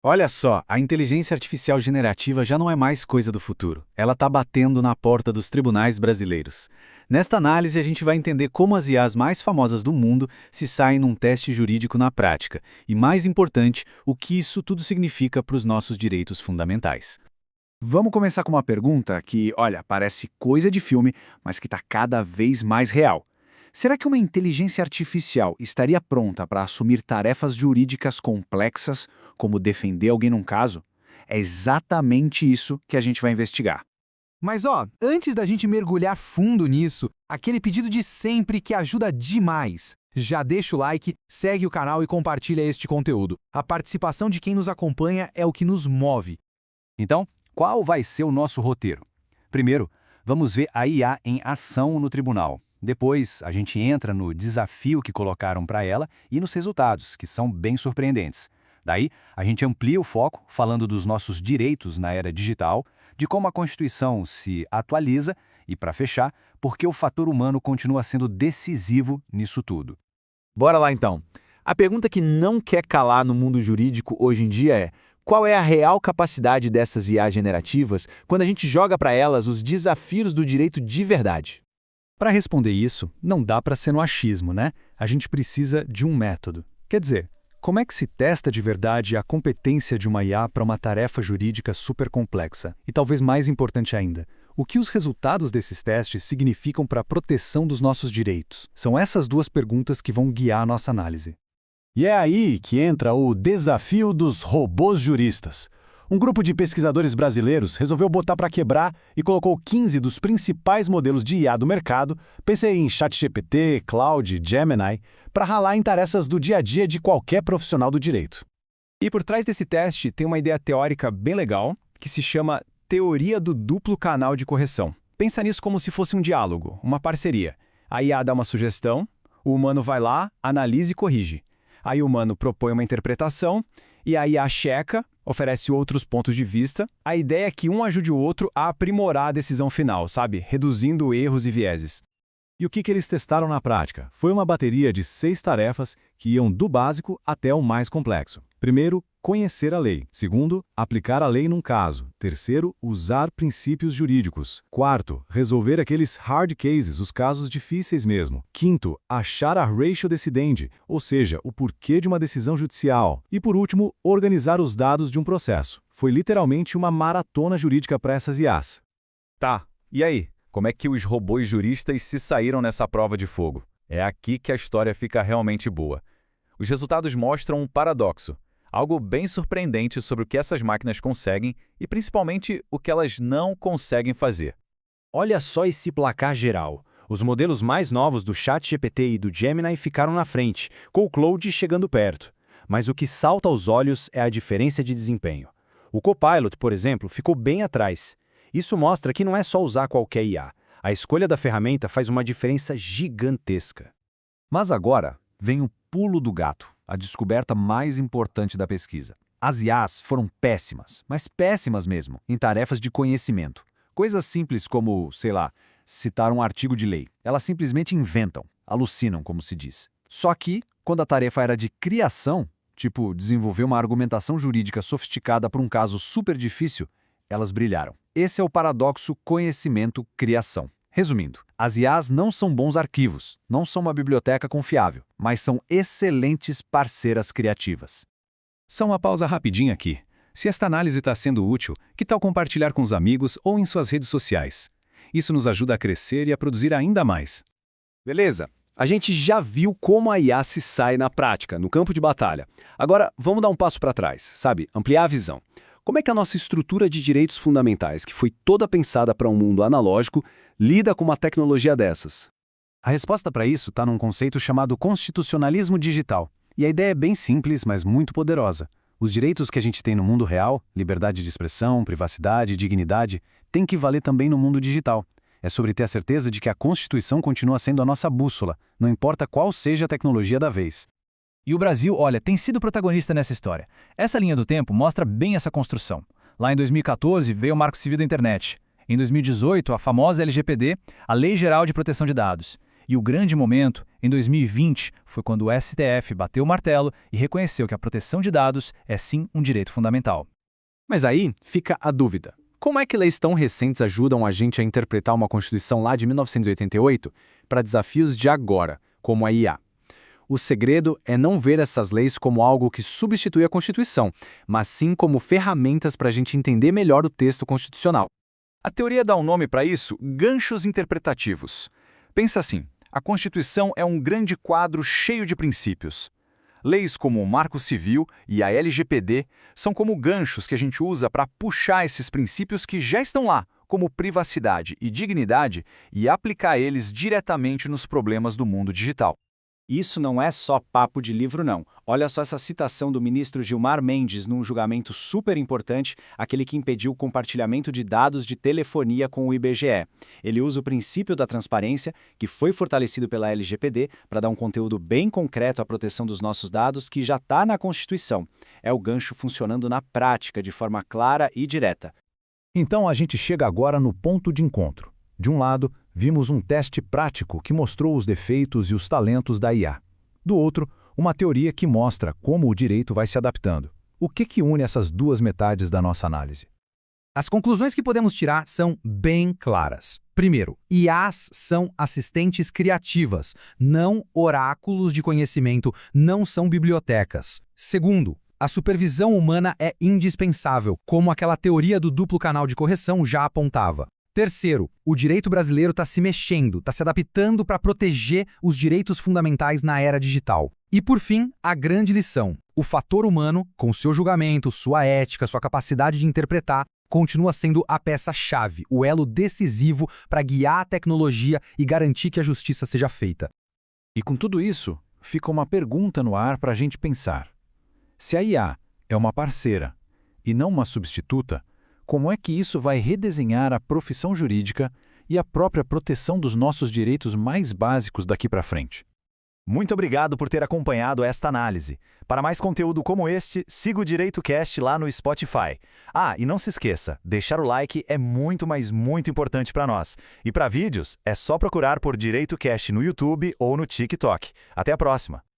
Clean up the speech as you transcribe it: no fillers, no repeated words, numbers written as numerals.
Olha só, a inteligência artificial generativa já não é mais coisa do futuro. Ela está batendo na porta dos tribunais brasileiros. Nesta análise, a gente vai entender como as IAs mais famosas do mundo se saem num teste jurídico na prática. E, mais importante, o que isso tudo significa para os nossos direitos fundamentais. Vamos começar com uma pergunta que, olha, parece coisa de filme, mas que está cada vez mais real. Será que uma inteligência artificial estaria pronta para assumir tarefas jurídicas complexas, como defender alguém num caso? É exatamente isso que a gente vai investigar. Mas antes da gente mergulhar fundo nisso, aquele pedido de sempre que ajuda demais. Já deixa o like, segue o canal e compartilha este conteúdo. A participação de quem nos acompanha é o que nos move. Então, qual vai ser o nosso roteiro? Primeiro, vamos ver a IA em ação no tribunal. Depois, a gente entra no desafio que colocaram para ela e nos resultados, que são bem surpreendentes. Daí, a gente amplia o foco, falando dos nossos direitos na era digital, de como a Constituição se atualiza e, para fechar, por que o fator humano continua sendo decisivo nisso tudo. Bora lá então. A pergunta que não quer calar no mundo jurídico hoje em dia é: qual é a real capacidade dessas IA generativas quando a gente joga para elas os desafios do direito de verdade? Para responder isso, não dá para ser no achismo, né? A gente precisa de um método. Quer dizer, como é que se testa de verdade a competência de uma IA para uma tarefa jurídica super complexa? E talvez mais importante ainda, o que os resultados desses testes significam para a proteção dos nossos direitos? São essas duas perguntas que vão guiar a nossa análise. E é aí que entra o desafio dos robôs juristas. Um grupo de pesquisadores brasileiros resolveu botar para quebrar e colocou 15 dos principais modelos de IA do mercado, pensei em ChatGPT, Claude, Gemini, para ralar em tarefas do dia a dia de qualquer profissional do direito. E por trás desse teste tem uma ideia teórica bem legal, que se chama teoria do duplo canal de correção. Pensa nisso como se fosse um diálogo, uma parceria. A IA dá uma sugestão, o humano vai lá, analisa e corrige. Aí o humano propõe uma interpretação e a IA checa, oferece outros pontos de vista. A ideia é que um ajude o outro a aprimorar a decisão final, sabe? Reduzindo erros e vieses. E o que eles testaram na prática? Foi uma bateria de 6 tarefas que iam do básico até o mais complexo. Primeiro, conhecer a lei. Segundo, aplicar a lei num caso. Terceiro, usar princípios jurídicos. Quarto, resolver aqueles hard cases, os casos difíceis mesmo. Quinto, achar a ratio decidendi, ou seja, o porquê de uma decisão judicial. E por último, organizar os dados de um processo. Foi literalmente uma maratona jurídica para essas IAs. Tá, e aí? Como é que os robôs juristas se saíram nessa prova de fogo? É aqui que a história fica realmente boa. Os resultados mostram um paradoxo, algo bem surpreendente sobre o que essas máquinas conseguem e principalmente o que elas não conseguem fazer. Olha só esse placar geral. Os modelos mais novos do ChatGPT e do Gemini ficaram na frente, com o Claude chegando perto. Mas o que salta aos olhos é a diferença de desempenho. O Copilot, por exemplo, ficou bem atrás. Isso mostra que não é só usar qualquer IA. A escolha da ferramenta faz uma diferença gigantesca. Mas agora vem o pulo do gato, a descoberta mais importante da pesquisa. As IAs foram péssimas, mas péssimas mesmo, em tarefas de conhecimento. Coisas simples como, sei lá, citar um artigo de lei. Elas simplesmente inventam, alucinam, como se diz. Só que, quando a tarefa era de criação, tipo desenvolver uma argumentação jurídica sofisticada para um caso super difícil, elas brilharam. Esse é o paradoxo conhecimento-criação. Resumindo, as IAs não são bons arquivos, não são uma biblioteca confiável, mas são excelentes parceiras criativas. Só uma pausa rapidinha aqui. Se esta análise está sendo útil, que tal compartilhar com os amigos ou em suas redes sociais? Isso nos ajuda a crescer e a produzir ainda mais. Beleza, a gente já viu como a IA se sai na prática, no campo de batalha. Agora, vamos dar um passo para trás, sabe? Ampliar a visão. Como é que a nossa estrutura de direitos fundamentais, que foi toda pensada para um mundo analógico, lida com uma tecnologia dessas? A resposta para isso está num conceito chamado constitucionalismo digital. E a ideia é bem simples, mas muito poderosa. Os direitos que a gente tem no mundo real, liberdade de expressão, privacidade, dignidade, têm que valer também no mundo digital. É sobre ter a certeza de que a Constituição continua sendo a nossa bússola, não importa qual seja a tecnologia da vez. E o Brasil, olha, tem sido protagonista nessa história. Essa linha do tempo mostra bem essa construção. Lá em 2014 veio o Marco Civil da Internet. Em 2018, a famosa LGPD, a Lei Geral de Proteção de Dados. E o grande momento Em 2020, foi quando o STF bateu o martelo e reconheceu que a proteção de dados é sim um direito fundamental. Mas aí fica a dúvida. Como é que leis tão recentes ajudam a gente a interpretar uma Constituição lá de 1988 para desafios de agora, como a IA? O segredo é não ver essas leis como algo que substitui a Constituição, mas sim como ferramentas para a gente entender melhor o texto constitucional. A teoria dá um nome para isso, ganchos interpretativos. Pensa assim, a Constituição é um grande quadro cheio de princípios. Leis como o Marco Civil e a LGPD são como ganchos que a gente usa para puxar esses princípios que já estão lá, como privacidade e dignidade, e aplicar eles diretamente nos problemas do mundo digital. Isso não é só papo de livro, não. Olha só essa citação do ministro Gilmar Mendes num julgamento super importante, aquele que impediu o compartilhamento de dados de telefonia com o IBGE. Ele usa o princípio da transparência, que foi fortalecido pela LGPD, para dar um conteúdo bem concreto à proteção dos nossos dados, que já está na Constituição. É o gancho funcionando na prática, de forma clara e direta. Então a gente chega agora no ponto de encontro. De um lado, vimos um teste prático que mostrou os defeitos e os talentos da IA. Do outro, uma teoria que mostra como o direito vai se adaptando. O que une essas duas metades da nossa análise? As conclusões que podemos tirar são bem claras. Primeiro, IAs são assistentes criativas, não oráculos de conhecimento, não são bibliotecas. Segundo, a supervisão humana é indispensável, como aquela teoria do duplo canal de correção já apontava. Terceiro, o direito brasileiro está se mexendo, está se adaptando para proteger os direitos fundamentais na era digital. E por fim, a grande lição. O fator humano, com seu julgamento, sua ética, sua capacidade de interpretar, continua sendo a peça-chave, o elo decisivo para guiar a tecnologia e garantir que a justiça seja feita. E com tudo isso, fica uma pergunta no ar para a gente pensar. Se a IA é uma parceira e não uma substituta, como é que isso vai redesenhar a profissão jurídica e a própria proteção dos nossos direitos mais básicos daqui para frente? Muito obrigado por ter acompanhado esta análise. Para mais conteúdo como este, siga o Direito Cast lá no Spotify. E não se esqueça, deixar o like é muito, mas muito importante para nós. E para vídeos, é só procurar por Direito Cast no YouTube ou no TikTok. Até a próxima!